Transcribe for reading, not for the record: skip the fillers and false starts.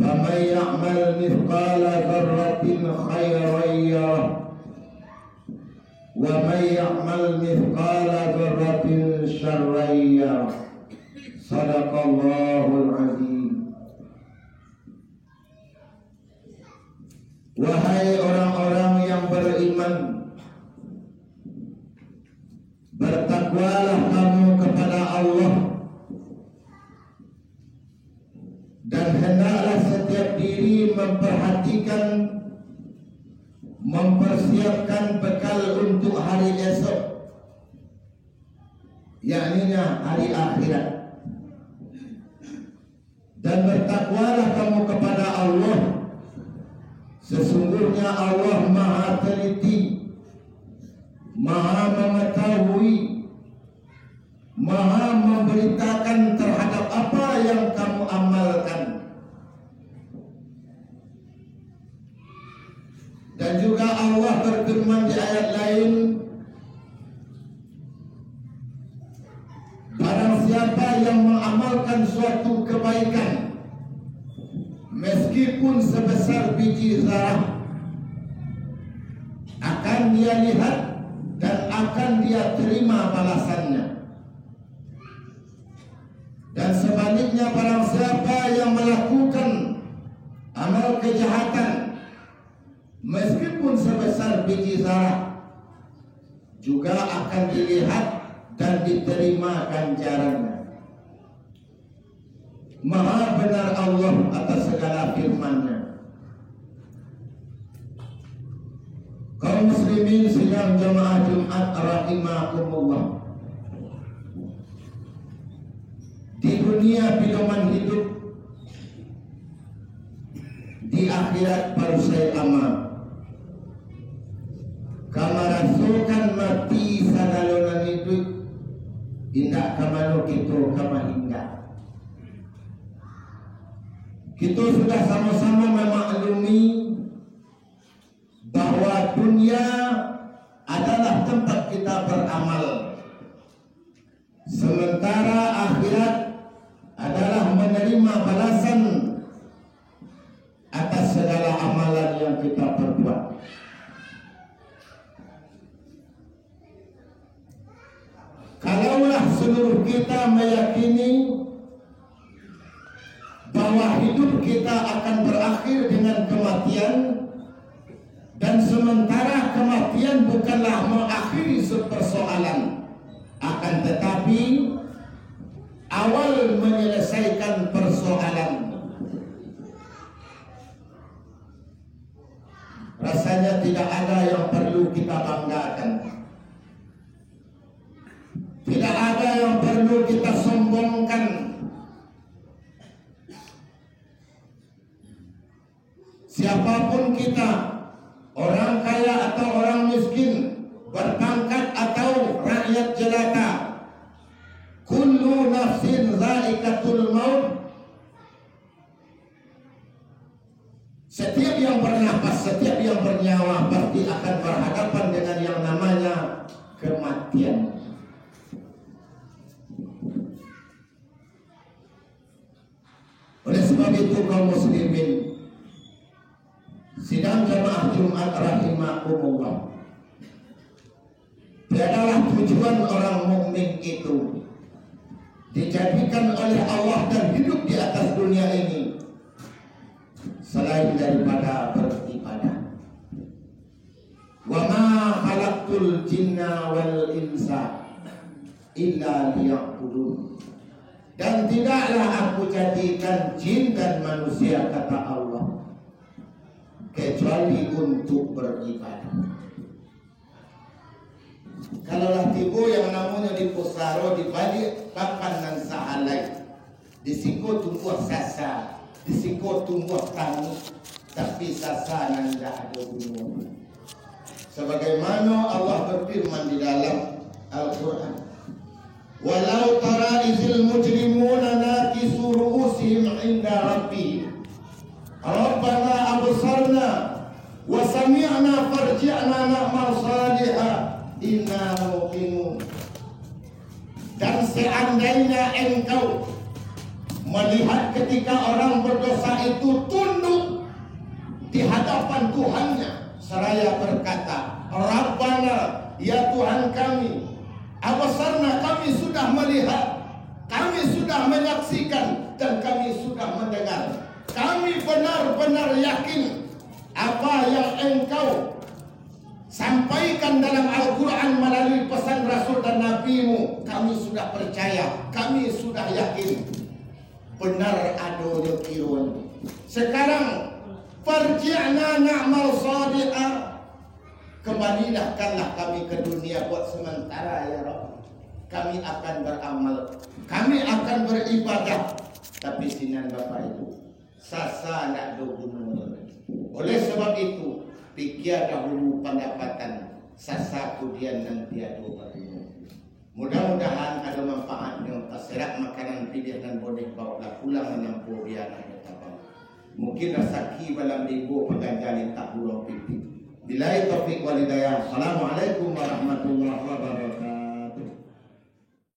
فمن يعمل مثقال ذرة خيرا يره ومن يعمل مثقال ذرة شرا يره صدق الله العظيم. Wahai orang-orang yang beriman, bertakwalah kamu kepada Allah, dan hendaklah setiap diri memperhatikan, mempersiapkan bekal untuk hari esok, yakni hari akhirat. Dan bertakwalah kamu kepada Allah, sesungguhnya Allah Maha teliti, Maha mengetahui, Maha memberitakan terhadap apa yang kamu amalkan. Dan juga Allah berfirman di ayat lain, barang siapa yang mengamalkan suatu kebaikan meskipun sebesar biji zarah, akan dia lihat dan akan dia terima balasannya. Dan sebaliknya, barang siapa yang melakukan amal kejahatan meskipun sebesar biji zarah, juga akan dilihat dan diterima ganjarannya. Maha benar Allah atas segala firman-Nya. Kaum muslimin sidang jamaah Jumat rahimakumullah. Di dunia pedoman hidup, di akhirat baru saya amal. Kamarasukan mati sadalonan hidup, indak kamano kita kamahinga. Kita sudah sama-sama memaklumi bahwa dunia adalah tempat kita beramal, sementara akhirat adalah menerima balasan atas segala amalan yang kita perbuat. Kalaulah seluruh kita meyakini bahwa hidup kita akan berakhir dengan kematian, dan sementara kematian bukanlah mengakhiri persoalan, akan tetapi awal menyelesaikan persoalan, rasanya tidak ada yang perlu kita banggakan, tidak ada yang perlu kita sombongkan. Siapapun kita, orang kaya atau orang miskin, berpangkat atau rakyat jelata, kullu nafsin zaikatul maut. Setiap yang bernafas, setiap yang bernyawa pasti akan berhadapan dengan yang namanya kematian. Oleh sebab itu, kaum muslimin sidang jamaah Jumat rahimakumullah, tiadalah tujuan orang mukmin itu dijadikan oleh Allah dan hidup di atas dunia ini selain daripada beribadah. Wa ma khalaqtul jinna wal insa illa liya'budun. Dan tidaklah aku jadikan jin dan manusia, kata Allah, kecuali untuk beribadah. Kalaulah tibu yang namanya di pusaro, di balik papan dan sahalai, di siko tumbuh sasa, disiko tumbuh tani, tapi sasaran tidak ada gunung. Sebagaimana Allah berfirman di dalam Al-Quran, walau tara izil mujrimuna nakisu ru'usihim inda rabbi rabbana absarna wa sami'na farji'na na'mal salihah inna muqinun. Dan seandainya engkau melihat ketika orang berdosa itu tunduk di hadapan Tuhannya seraya berkata, Rabbana, ya Tuhan kami, absarna, kami sudah melihat, kami sudah menyaksikan, dan kami sudah mendengar. Kami benar-benar yakin apa yang engkau sampaikan dalam Al-Quran melalui pesan Rasul dan Nabi-Mu. Kami sudah percaya, kami sudah yakin. Benar adanya kirun. Sekarang farji'na na'mal salihah, kembalikanlah kami ke dunia buat sementara ya Rabb. Kami akan beramal, kami akan beribadah. Tapi sinan Bapak itu sasa nak do gunung. Oleh sebab itu pikir dahulu pendapatan sasa kemudian nanti ada berguna. Mudah-mudahan ada manfaat yang terserak makanan pilihan dan boleh bawa pulang menempuh biar ada tabang. Mungkin rezeki dalam minggu pengajian tak buang pipi. Billahi taufiq wal hidayah. Assalamualaikum warahmatullahi wabarakatuh.